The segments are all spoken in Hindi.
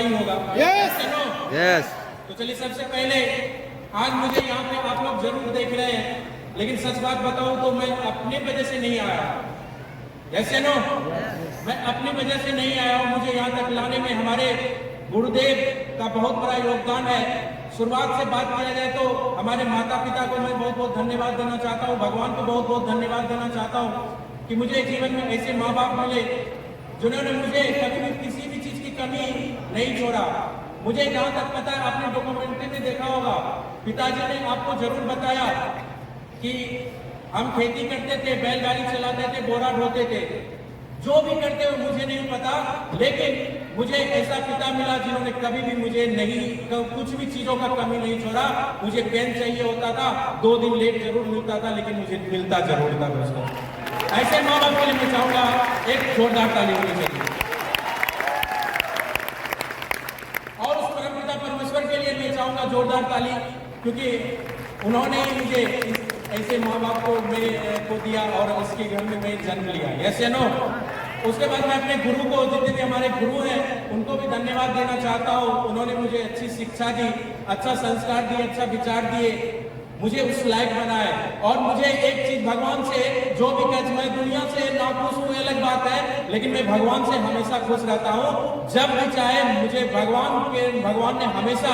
ही होगा। यस। तो चलिए सबसे पहले आज मुझे यहाँ पे आप लोग जरूर देख रहे हैं, लेकिन सच बात बताऊं तो मैं अपनी वजह से नहीं आया। यस या नो? मैं अपनी वजह से नहीं आया हूँ। मुझे यहाँ तक लाने में हमारे गुरुदेव का बहुत बड़ा योगदान है। शुरुआत से बात किया जाए तो हमारे माता पिता को मैं बहुत बहुत धन्यवाद देना चाहता हूँ, भगवान को बहुत बहुत धन्यवाद देना चाहता हूँ कि मुझे जीवन में ऐसे माँ बाप मिले जिन्होंने मुझे कभी भी किसी भी चीज की कमी नहीं छोड़ा। मुझे जहाँ तक पता है, आपने डॉक्यूमेंट्री में देखा होगा, पिताजी ने आपको जरूर बताया कि हम खेती करते थे, बैलगाड़ी चलाते थे, बोरा ढोते थे, जो भी करते हुए मुझे नहीं पता, लेकिन मुझे ऐसा पिता मिला जिन्होंने कभी भी मुझे कुछ भी चीजों का कमी नहीं छोड़ा। मुझे पेन चाहिए होता था, 2 दिन लेट जरूर मिलता था, लेकिन मुझे मिलता जरूर था। दोस्तों, ऐसे माँ बाप के लिए मैं चाहूंगा एक जोरदार ताली होनी चाहिए। और उस परमपिता परमेश्वर के लिए मैं चाहूंगा जोरदार ताली, क्योंकि उन्होंने ही मुझे ऐसे माँ बाप को मेरे को दिया और इसके घर में मैं जन्म लिया। यस या नो? उसके बाद मैं अपने गुरु को, जितने भी हमारे गुरु हैं, उनको भी धन्यवाद देना चाहता हूँ। उन्होंने मुझे अच्छी शिक्षा दी, अच्छा संस्कार दिए, अच्छा विचार दिए, मुझे उस लायक बनाए। और मुझे एक चीज भगवान से जो भी कह, मैं दुनिया से नाखुश हूँ अलग बात है, लेकिन मैं भगवान से हमेशा खुश रहता हूँ। जब भी चाहे मुझे भगवान ने हमेशा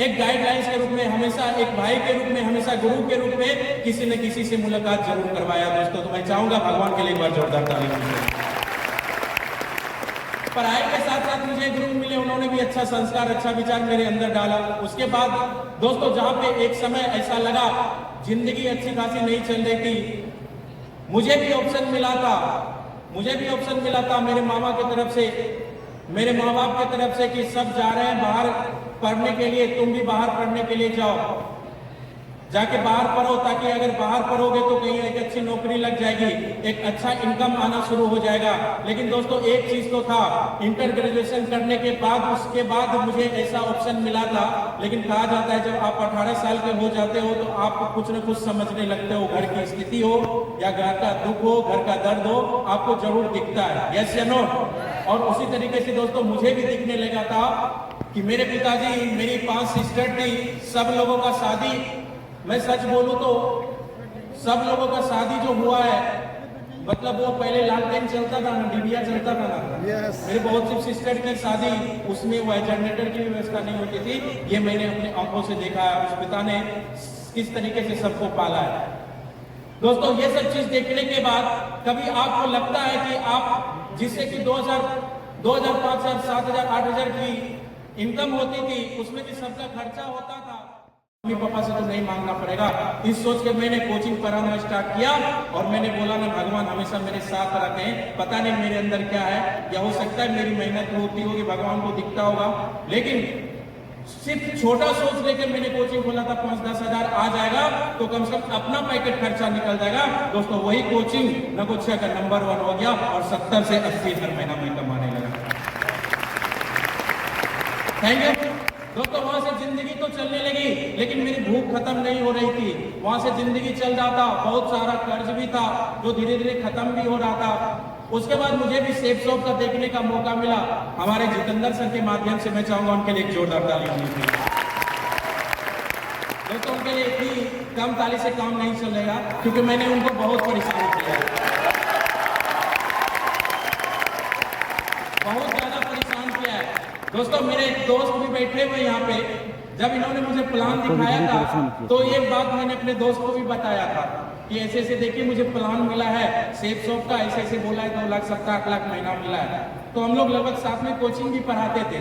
एक गाइडलाइंस के रूप में, हमेशा एक भाई के रूप में, हमेशा गुरु के रूप में किसी न किसी से मुलाकात जरूर करवाया। दोस्तों, तो मैं चाहूंगा भगवान के लिए एक बार जोरदार ताली। पढ़ाई के साथ साथ मुझे गुरु मिले, उन्होंने भी अच्छा संस्कार, अच्छा विचार मेरे अंदर डाला। उसके बाद दोस्तों, जहां पे एक समय ऐसा लगा जिंदगी अच्छी खासी नहीं चल रही थी, मुझे भी ऑप्शन मिला था मेरे मामा की तरफ से, मेरे माँ बाप की तरफ से कि सब जा रहे हैं बाहर पढ़ने के लिए, तुम भी बाहर पढ़ने के लिए जाओ, जाके बाहर पढ़ो, ताकि अगर बाहर पढ़ोगे तो कहीं एक अच्छी नौकरी लग जाएगी, एक अच्छा इनकम आना शुरू हो जाएगा। लेकिन दोस्तों, एक चीज तो था, इंटर ग्रेजुएशन करने के बाद, उसके बाद मुझे ऐसा ऑप्शन मिला था, लेकिन कहा जाता है जब आप 18 साल के हो जाते हो तो आप कुछ न कुछ समझने लगते हो। घर की स्थिति हो या घर का दुख हो, घर का दर्द हो, आपको जरूर दिखता है। यस या नो? और उसी तरीके से दोस्तों, मुझे भी दिखने लगा था कि मेरे पिताजी, मेरी 5 सिस्टर थी, सब लोगों का शादी, मैं सच बोलूं तो सब लोगों का शादी जो हुआ है, मतलब वो पहले लालटेन चलता था ना, डिबिया चलता था ना। मेरे बहुत सी सिस्टर की शादी, उसमें वो जनरेटर की व्यवस्था नहीं होती थी। ये मैंने अपने आंखों से देखा है, उस पिता ने किस तरीके से सबको पाला है। दोस्तों, ये सब चीज देखने के बाद कभी आपको लगता है कि आप जिससे कि 2000, 5,000, 7,000, 8,000 की इनकम होती थी, उसमें भी सबका खर्चा होता था, मम्मी पापा से तो नहीं मांगना पड़ेगा, इस सोच के मैंने कोचिंग पढ़ाना स्टार्ट किया। और मैंने बोला ना, भगवान हमेशा मेरे साथ रहते हैं। पता नहीं मेरे अंदर क्या है, या हो सकता है मेरी मेहनत होती होगी, भगवान को दिखता होगा, लेकिन सिर्फ छोटा सोच लेकर मैंने कोचिंग खोला था। 5-10 हजार आ जाएगा तो कम से कम अपना पैकेट खर्चा निकल जाएगा। दोस्तों, वही कोचिंग नगोछिया का नंबर 1 हो गया और 70 से 80 हर महीना मैं कमाने लगा। थैंक यू दोस्तों। वहां से जिंदगी तो चलने लगी, लेकिन मेरी भूख खत्म नहीं हो रही थी। वहां से जिंदगी चल रहा था, बहुत सारा कर्ज भी था जो धीरे धीरे खत्म भी हो रहा था। उसके बाद मुझे भी सेफ शॉप का देखने का मौका मिला हमारे जितेंद्र सर के माध्यम से। मैं चाहूंगा उनके लिए एक जोरदार ताली होनी चाहिए। दोस्तों, उनके लिए इतनी कम ताली से काम नहीं चलेगा, क्योंकि मैंने उनको बहुत परेशान किया है, बहुत ज्यादा परेशान किया है। दोस्तों, मेरे एक दोस्त भी बैठे हुए यहाँ पे, जब इन्होंने मुझे प्लान दिखाया था तो एक बात मैंने अपने दोस्त को भी बताया था कि ऐसे ऐसे देखिए मुझे प्लान मिला है सेफ शॉप का, ऐसे ऐसे बोला है 2 लाख 7-8 लाख महीना मिला है। तो हम लोग लगभग साथ में कोचिंग भी पढ़ाते थे।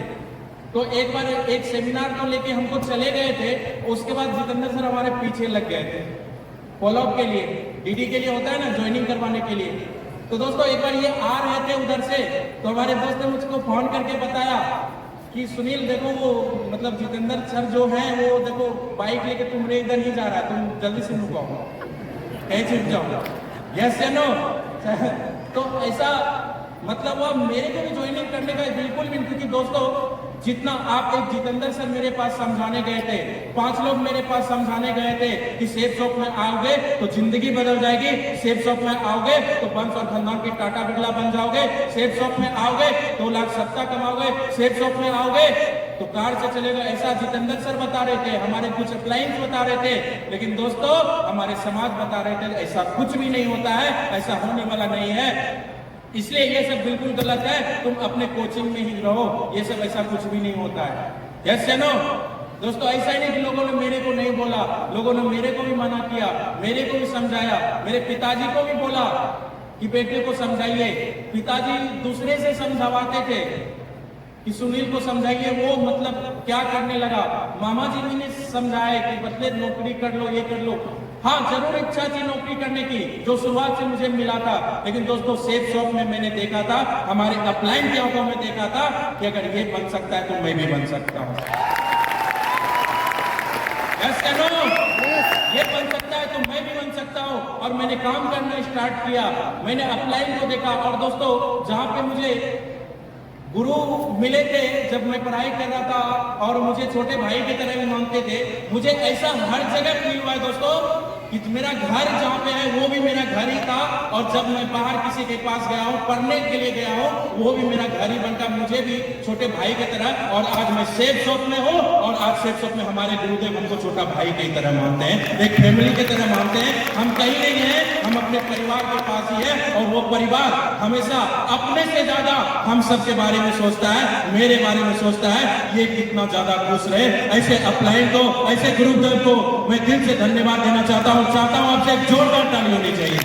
तो एक बार एक सेमिनार को लेके हमको चले गए थे। उसके बाद जितेंद्र सर हमारे पीछे लग गए थे फॉलोअप के लिए, डीडी के लिए होता है ना, ज्वाइनिंग करवाने के लिए। तो दोस्तों, एक बार ये आ रहे थे उधर से, तो हमारे दोस्त ने मुझको फोन करके बताया कि सुनील देखो, वो मतलब जितेंद्र सर जो हैं वो देखो बाइक लेके तुम्हारे इधर ही जा रहा है, तुम जल्दी से रुको, कहीं छिप जाओ। यस या नो? तो ऐसा मतलब वो मेरे को भी ज्वाइनिंग करने का बिल्कुल भी, क्योंकि दोस्तों जितना आप एक जितेंद्र सर मेरे पास समझाने गए थे, 5 लोग मेरे पास समझाने गए थे कि सेफ शॉप में आओगे तो जिंदगी बदल जाएगी, सेफ शॉप में आओगे तो वंश और खानदान की टाटा बिरला बन जाओगे, सेफ शॉप में आओगे 2 लाख सत्ता कमाओगे, सेफ शॉप में आओगे तो कार से चलेगा, ऐसा जितेंद्र सर बता रहे थे, हमारे कुछ अपलाइंस बता रहे थे। लेकिन दोस्तों हमारे समाज बता रहे थे ऐसा कुछ भी नहीं होता है, ऐसा होने वाला नहीं है। इसलिए ये सब बिल्कुल गलत है, तुम अपने कोचिंग में ही रहो, ये सब ऐसा कुछ भी नहीं होता है। यस या नो? दोस्तों ऐसा ही नहीं कि लोगों ने मेरे को नहीं बोला, लोगों ने मेरे को भी मना किया, मेरे को भी समझाया, मेरे पिताजी को भी बोला कि बेटे को समझाइए। पिताजी दूसरे से समझावाते थे कि सुनील को समझाइए, वो मतलब क्या करने लगा। मामा जी ने समझाया कि बदले नौकरी कर लो, ये कर लो। हाँ जरूर इच्छा थी नौकरी करने की, जो शुरुआत से मुझे मिला था। लेकिन दोस्तों सेफ शॉप में मैंने देखा था, हमारे अपलाइन के आंखों में देखा था कि अगर ये बन सकता है तो मैं भी बन सकता हूँ। यस या नो? ये बन सकता है तो मैं भी बन सकता हूँ। और मैंने काम करना स्टार्ट किया, मैंने अपलाइन को देखा। और दोस्तों जहाँ पे मुझे गुरु मिले थे जब मैं पढ़ाई कर रहा था और मुझे छोटे भाई की तरह भी मानते थे, मुझे ऐसा हर जगह फील हुआ है दोस्तों कि मेरा घर जहाँ पे है वो भी मेरा घर ही था। और जब मैं बाहर किसी के पास गया हूँ, पढ़ने के लिए गया हूँ, वो भी मेरा घर ही बनता, मुझे भी छोटे भाई की तरह। और आज मैं सेफ शॉप में हूँ और आज सेफ शॉप में हमारे गुरुदेव हमको छोटा भाई की तरह मानते हैं, एक फैमिली की तरह मानते हैं। हम कहीं नहीं है, हम अपने परिवार के पास ही है। और वो परिवार हमेशा अपने से ज्यादा हम सबके बारे में सोचता है, मेरे बारे में सोचता है, ये कितना ज्यादा खुश रहे। ऐसे अपलाइन को, ऐसे गुरुदेव को मैं दिल से धन्यवाद देना चाहता हूँ आपसे एक जोरदार ताली होनी चाहिए।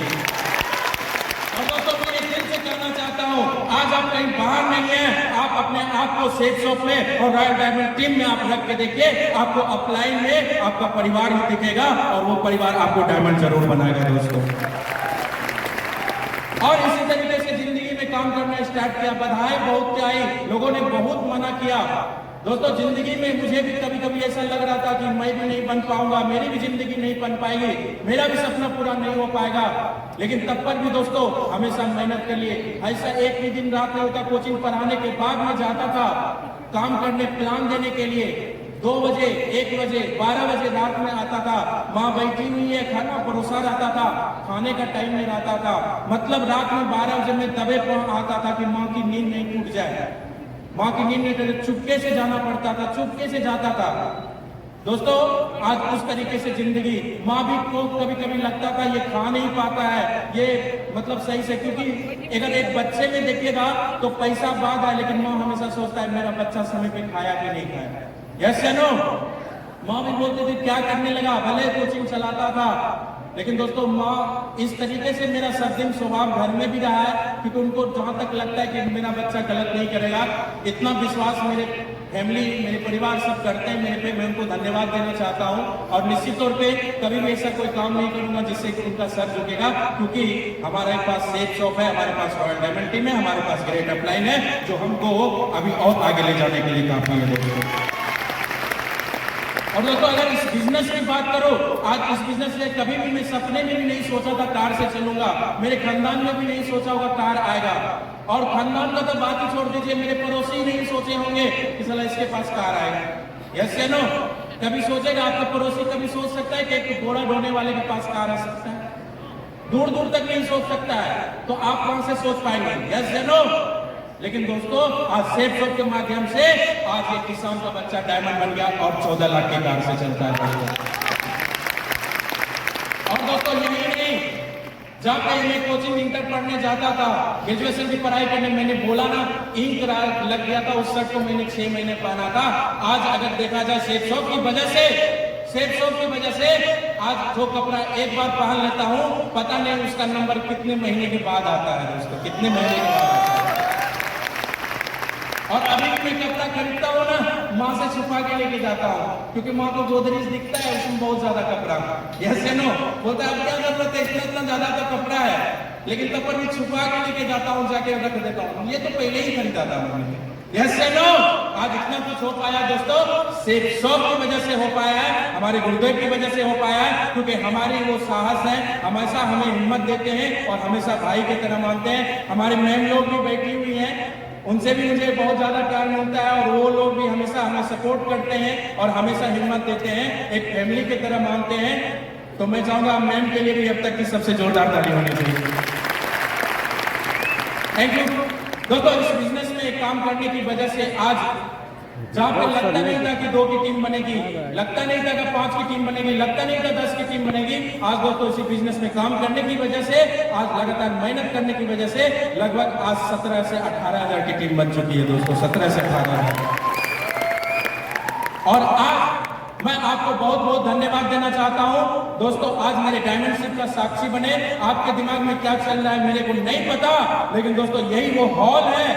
और दोस्तों मैं दिल से कहना चाहता हूँ, आज आप कहीं बाहर नहीं है, आप अपने आप को सेफ शॉप में और रॉयल डायमंड टीम में आप रख के देखिए, आपको अपलाइन में आपका परिवार ही दिखेगा और वो परिवार आपको डायमंड जरूर बनाएगा दोस्तों। और इसी तरीके से जिंदगी में काम करना स्टार्ट किया, बधाई बहुत आई, लोगों ने बहुत मना किया। दोस्तों जिंदगी में मुझे भी कभी कभी ऐसा लग रहा था कि मैं भी नहीं बन पाऊंगा, मेरी भी जिंदगी नहीं बन पाएगी, मेरा भी सपना पूरा नहीं हो पाएगा। लेकिन तब पर भी दोस्तों हमेशा मेहनत कर लिए। ऐसा एक भी दिन रात नहीं होता, कोचिंग पढ़ाने के बाद मैं जाता था काम करने, प्लान देने के लिए। 2 बजे, 1 बजे, 12 बजे रात में आता था, माँ बैठी हुई है, खाना परोसा रहता था, खाने का टाइम नहीं रहता था। मतलब रात में 12 बजे में दबे आता था कि माँ की नींद नहीं टूट जाए, माँ की नींद नहीं, चुपके से जाना पड़ता था, चुपके से जाता था। दोस्तों आज उस तरीके से जिंदगी, माँ भी को कभी कभी लगता था ये खा नहीं पाता है, ये मतलब सही से, क्योंकि अगर एक बच्चे में देखिएगा तो पैसा बाद है, लेकिन माँ हमेशा सोचता है मेरा बच्चा समय पे खाया कि नहीं खाया। यस या नो? माँ भी बोलती थी क्या करने लगा, भले कोचिंग चलाता था। लेकिन दोस्तों माँ इस तरीके से मेरा सद्दिन स्वभाव घर में भी रहा है, क्योंकि उनको जहां तक लगता है कि मेरा बच्चा गलत नहीं करेगा, इतना विश्वास मेरे फैमिली, मेरे परिवार सब करते हैं मेरे पे। मैं उनको धन्यवाद देना चाहता हूं। और निश्चित तौर पे कभी भी ऐसा कोई काम नहीं करूंगा जिससे कि उनका सर झुकेगा, क्योंकि हमारे पास सेफ शॉप है, हमारे पास रॉयल डायमंड टीम है, हमारे पास ग्रेट अपलाइन है, जो हमको अभी और आगे ले जाने के लिए काफी है दोस्तों। और दोस्तों अगर इस बिजनेस की बात करो, आज इस बिजनेस से कभी भी मैं सपने में भी नहीं सोचा था कार से चलूंगा, मेरे खानदान में भी नहीं सोचा होगा कार आएगा। और खानदान का तो बात ही छोड़ दीजिए, मेरे पड़ोसी नहीं सोचे होंगे कि साला इसके पास कार आएगा। यस या नो? कभी सोचेगा आपका पड़ोसी, कभी सोच सकता है कि एक घोड़ा ढोने वाले के पास कार आ सकता है? दूर दूर तक नहीं सोच सकता है, तो आप कहां से सोच पाएंगे? यस या नो? लेकिन दोस्तों आज सेफ शॉप के माध्यम से आज एक किसान का बच्चा डायमंड बन गया और 14 लाख की कार से चलता है। और दोस्तों ये नहीं, जहाँ पे मैं कोचिंग इंटर पढ़ने जाता था, ग्रेजुएशन की पढ़ाई करने, मैंने बोला ना इंक लग गया था उस शर्ट को, मैंने 6 महीने पहना था। आज अगर देखा जाए सेफ शॉप की वजह से, सेफ शॉप की वजह से आज जो कपड़ा एक बार पहन लेता हूँ, पता नहीं उसका नंबर कितने महीने के बाद आता है दोस्तों, कितने महीने के बाद आता है। और अभी भी मैं कपड़ा खरीदता हूँ ना, माँ से छुपा के लेके जाता हूँ, क्योंकि माँ को गोदरेज दिखता है उसमें बहुत ज्यादा कपड़ा। यस या नो? बोलता है अब क्या जरूरत है, इतना ज्यादा तो कपड़ा है, लेकिन तब पर भी छुपा के लेके जाता हूँ, जाके रख देता हूँ। ये तो पहले ही खरीदा था मैंने। यस या नो? आज इतना कुछ हो पाया दोस्तों सेफ शॉप की वजह से हो पाया है, हमारे गुरुदेव की वजह से हो पाया है, क्योंकि हमारी वो साहस है, हमेशा हमें हिम्मत देते हैं और हमेशा भाई की तरह मानते हैं। हमारे मैम लोग भी बैठी हुई हैं, उनसे भी मुझे बहुत ज्यादा प्यार मिलता है और वो लोग भी हमेशा हमें सपोर्ट करते हैं और हमेशा हिम्मत देते हैं, एक फैमिली की तरह मानते हैं। तो मैं चाहूंगा मैम के लिए भी अब तक की सबसे जोरदार ताली होनी चाहिए। थैंक यू दोस्तों। इस बिजनेस में काम करने की वजह से आज जहां पे लगता नहीं था कि 2 की टीम बनेगी, लगता नहीं था कि 5 की टीम बनेगी, लगता नहीं था 10 की टीम बनेगी, आज दोस्तों इसी बिजनेस में काम करने की वजह से, आज लगातार मेहनत करने की वजह से लगभग आज 17 से 18,000 की टीम बन चुकी है दोस्तों, 17 से 18,000। और आज मैं आपको बहुत बहुत धन्यवाद देना चाहता हूं दोस्तों। आज मेरे डायमंडशिप का साक्षी बने। आपके दिमाग में क्या चल रहा है मेरे को नहीं पता, लेकिन दोस्तों यही वो हॉल है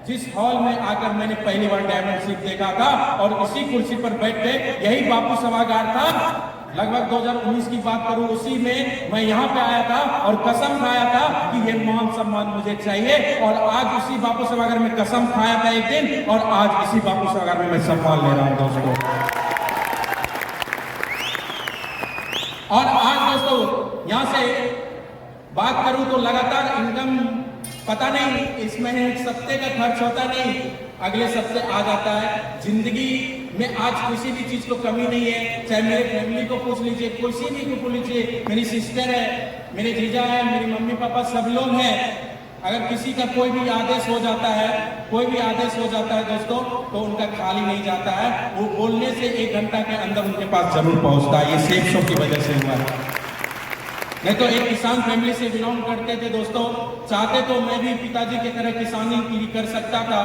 जिस हॉल में आकर मैंने पहली बार डायमंडशिप देखा था और इसी कुर्सी पर बैठ के, यही बापू सभागार था, लगभग 2019 की बात करूं, उसी में मैं यहाँ पे आया था और कसम खाया था कि ये मान सम्मान मुझे चाहिए। और आज उसी बापू सभागार में कसम खाया था एक दिन, और आज इसी बापू सभागार में मैं सम्मान ले रहा हूं दोस्तों। और आज दोस्तों यहां से बात करूं तो लगातार इनकम, पता नहीं इस महीने एक सप्ते का खर्च होता नहीं, अगले सप्ते आ जाता है। जिंदगी में आज किसी भी चीज को कमी नहीं है, चाहे मेरे फैमिली को पूछ लीजिए, किसी भी को पूछ लीजिए, मेरी सिस्टर है, मेरे जीजा है, मेरी मम्मी पापा, सब लोग हैं। अगर किसी का कोई भी आदेश हो जाता है, कोई भी आदेश हो जाता है दोस्तों, तो उनका खाली नहीं जाता है, वो बोलने से 1 घंटा के अंदर उनके पास जरूर पहुंचता है। ये सेफ शो की वजह से हुआ है। नहीं तो एक किसान फैमिली से बिलोंग करते थे दोस्तों, चाहते तो मैं भी पिताजी की तरह किसानी कर सकता था।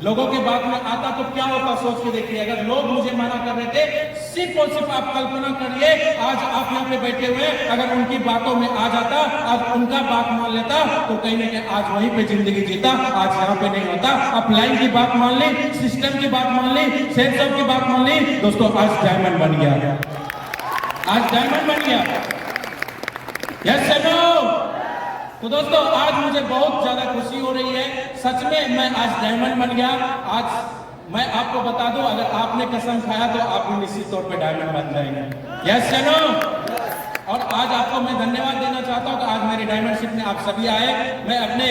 लोगों के बात में आता तो क्या होता सोच के देखिए, अगर लोग मुझे मना कर रहे थे, सिर्फ और सिर्फ आप कल्पना करिए, आज आप यहाँ पे बैठे हुए, अगर उनकी बातों में आ जाता, आज उनका बात मान लेता, तो कहीं ना कहीं आज वहीं पे जिंदगी जीता, आज यहाँ पे नहीं होता। आप लाइन की बात मान ली, सिस्टम की बात मान ली, सेठ साहब की बात मान ली दोस्तों, आज डायमंड बन गया, आज डायमंड बन गया। Yes sir no. तो दोस्तों आज मुझे बहुत ज्यादा खुशी हो रही है, सच में मैं आज डायमंड बन गया। आज मैं आपको बता दूं, अगर आपने कसम खाया तो आप भी निश्चित तौर पे डायमंड बन जाएंगे। Yes sir no. और आज आपको मैं धन्यवाद देना चाहता हूं कि आज मेरी डायमंडशिप में आप सभी आए। मैं अपने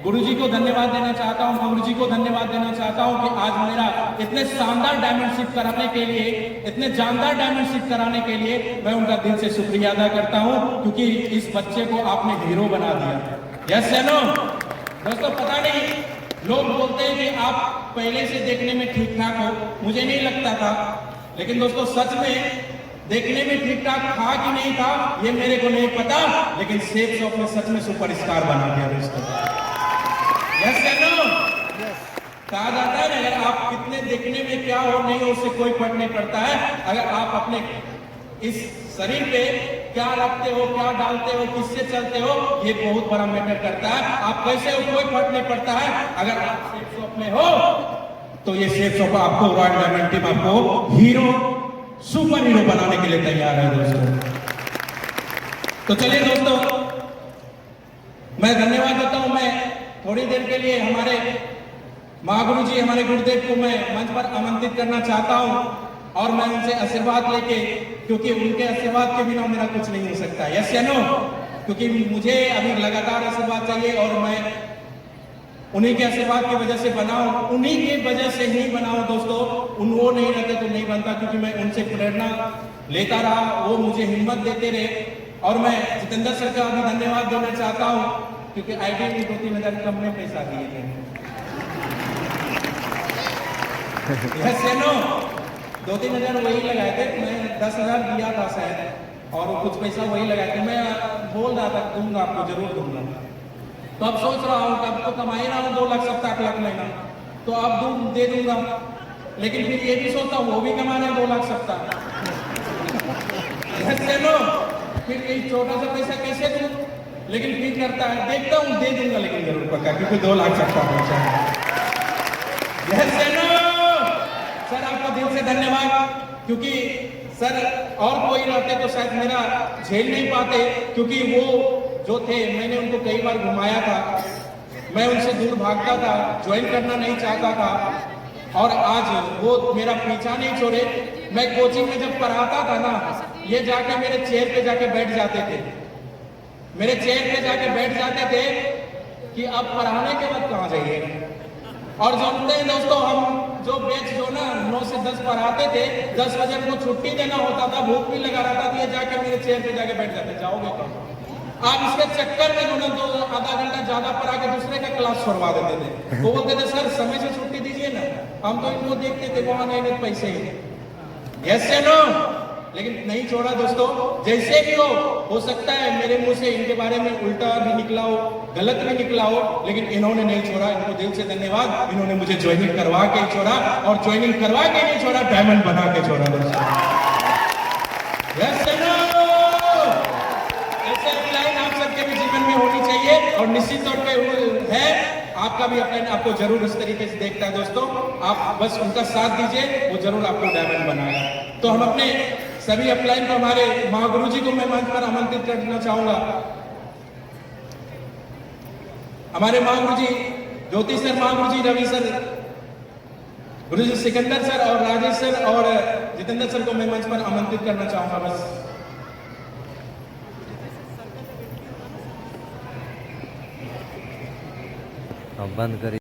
गुरुजी को धन्यवाद देना चाहता हूं, गुरुजी को धन्यवाद देना चाहता हूं कि आज मेरा इतने शानदार डायमंडशिप कराने के लिए, इतने जानदार डायमंडशिप कराने के लिए मैं उनका दिल से शुक्रिया अदा करता हूं, क्योंकि इस बच्चे को आपने हीरो बना दिया। यस या नो दोस्तों। पता नहीं, लोग बोलते हैं कि आप पहले से देखने में ठीक ठाक हो, मुझे नहीं लगता था, लेकिन दोस्तों सच में देखने में ठीक ठाक था कि नहीं था ये मेरे को नहीं पता, लेकिन सेफ शॉप में सच में सुपरस्टार बना दिया दोस्तों। यस या नो। कहा जाता है ना, अगर आप कितने देखने में क्या हो नहीं हो उससे कोई फर्क नहीं पड़ता है, अगर आप अपने इस शरीर पे क्या रखते हो, क्या डालते हो, किससे चलते हो, ये बहुत बड़ा मैटर करता है। आप कैसे हो कोई फर्क नहीं पड़ता है, अगर आप सेफ शॉप में हो तो ये सेफ शॉप आपको, रॉयल डायमंड टीम आपको हीरो, सुपर हीरो बनाने के लिए तैयार है दोस्तों। तो चलिए दोस्तों, मैं धन्यवाद देता हूं। मैं थोड़ी देर के लिए हमारे महागुरु जी, हमारे गुरुदेव को मैं मंच पर आमंत्रित करना चाहता हूं और मैं उनसे आशीर्वाद लेके, क्योंकि उनके आशीर्वाद के बिना मेरा कुछ नहीं हो सकता। यस या नो। क्योंकि मुझे अभी लगातार आशीर्वाद चाहिए और मैं उन्हीं के आशीर्वाद की वजह से बनाऊं, उन्हीं की वजह से ही बनाऊं दोस्तों। वो नहीं रहते तो नहीं बनता, क्योंकि मैं उनसे प्रेरणा लेता रहा, वो मुझे हिम्मत देते रहे। और मैं जितेंद्र सर का भी धन्यवाद देना चाहता हूं, क्योंकि आईटी में 2-3 हजार कम में पैसा दिए थे। यस या नो। 2-3 हजार वही लगाए थे, मैं 10,000 दिया था शायद, और कुछ पैसा वही लगाए थे। मैं बोल रहा था दूंगा, आपको जरूर दूंगा। तो अब सोच रहा हूँ, अब तो कमा ही रहा हूँ 2 लाख 7 लाख महीना, तो अब दे दूंगा। लेकिन फिर ये भी सोचता हूँ वो भी कमा रहे हैं 2 लाख 7। लो फिर यही छोटा सा पैसा कैसे दूं, लेकिन फिर करता है, देखता हूँ दे दूंगा, लेकिन जरूर पक्का, क्योंकि 2 लाख 7 पहुंचा है। सर आपका दिल से धन्यवाद, क्योंकि सर और कोई रहते तो शायद मेरा झेल नहीं पाते, क्योंकि वो जो थे मैंने उनको कई बार घुमाया था, मैं उनसे दूर भागता था, ज्वाइन करना नहीं चाहता था, और आज वो मेरा पीछा नहीं छोड़े। मैं कोचिंग में जब पढ़ाता था ना, ये जाके मेरे चेयर पे जाके बैठ जाते थे, मेरे चेयर पे जाके बैठ जाते थे कि अब पढ़ाने के बाद कहाँ जाइए, और जानते हैं दोस्तों, हम जो बैच जो ना 9 से 10 पढ़ाते थे, 10 बजे हमको छुट्टी देना होता था, भूख भी लगा रहता था, ये जाके मेरे चेयर पे जाके बैठ जाते, जाओगे कब? आप इसके चक्कर में जो ना आधा घंटा ज्यादा पढ़ा के दूसरे का क्लास छोड़वा देते थे। वो बोलते थे सर समय से छुट्टी दीजिए ना, हम तो इनको देखते थे वहां नहीं पैसे। यस या नो? लेकिन नहीं छोड़ा दोस्तों। जैसे भी हो सकता है मेरे मुंह से इनके बारे में उल्टा भी निकला हो, गलत भी निकला हो, लेकिन इन्होंने नहीं छोड़ा। इनको दिल से धन्यवाद। इन्होंने मुझे ज्वाइनिंग करवा के छोड़ा, और ज्वाइनिंग करवा के नहीं छोड़ा, डायमंड बना के छोड़ा दोस्तों। यस या नो? ऐसे लाइन आप सबके भी जीवन में होनी चाहिए, और निश्चित तौर पे है। आपका भी अपने आपको जरूर इस तरीके से देखता है दोस्तों। आप बस उनका साथ दीजिए, वो जरूर आपको डायमंड बनाएगा। तो हम अपने सभी अपलाइन को, हमारे महागुरु जी को मैं मंच पर आमंत्रित करना चाहूंगा। हमारे महागुरु जी ज्योति सर, महागुरु जी रवि सर, गुरु जी सिकंदर सर और राजेश सर और जितेंद्र सर को मैं मंच पर आमंत्रित करना चाहूंगा। बस अब बंद करिए।